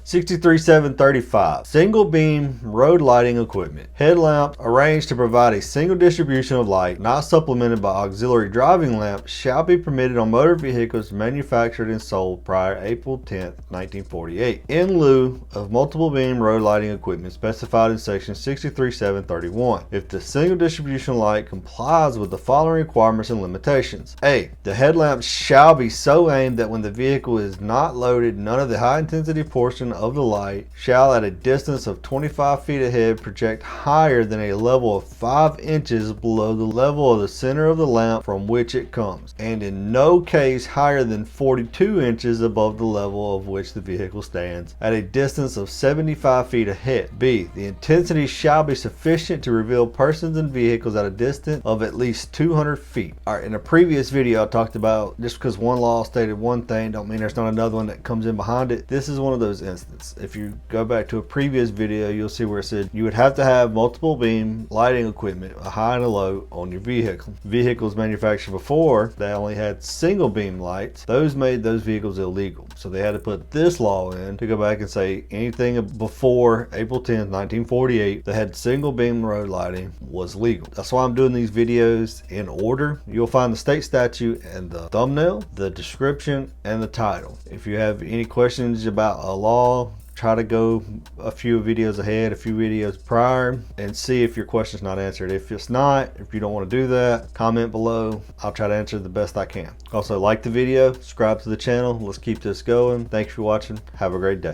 63735. Single beam road lighting equipment. Headlamp arranged to provide a single distribution of light, not supplemented by auxiliary driving lamps, shall be permitted on motor vehicles manufactured and sold prior to April 10, 1948, in lieu of multiple beam road lighting equipment specified in section 63731, if the single distribution light complies with the following requirements and limitations. A. The headlamp shall be so aimed that when the vehicle is not loaded, none of the high intensity portion of the light shall at a distance of 25 feet ahead project higher than a level of 5 inches below the level of the center of the lamp from which it comes, and in no case higher than 42 inches above the level of which the vehicle stands at a distance of 75 feet ahead. B. The intensity shall be sufficient to reveal persons and vehicles at a distance of at least 200 feet. Alright, in a previous video I talked about just because one law stated one thing don't mean there's not another one that comes in behind it. This is one of those instances. If you go back to a previous video, you'll see where it said you would have to have multiple beam lighting equipment, a high and a low, on your vehicle. Vehicles manufactured before, they only had single beam lights. Those made those vehicles illegal. So they had to put this law in to go back and say anything before April 10th, 1948 that had single beam road lighting was legal. That's why I'm doing these videos in order. You'll find the state statute and the thumbnail, the description, and the title. If you have any questions about a law, try to go a few videos ahead, a few videos prior, and see if your question's not answered. If it's not, if you don't want to do that, comment below. I'll try to answer the best I can. Also, like the video, subscribe to the channel. Let's keep this going. Thanks for watching. Have a great day.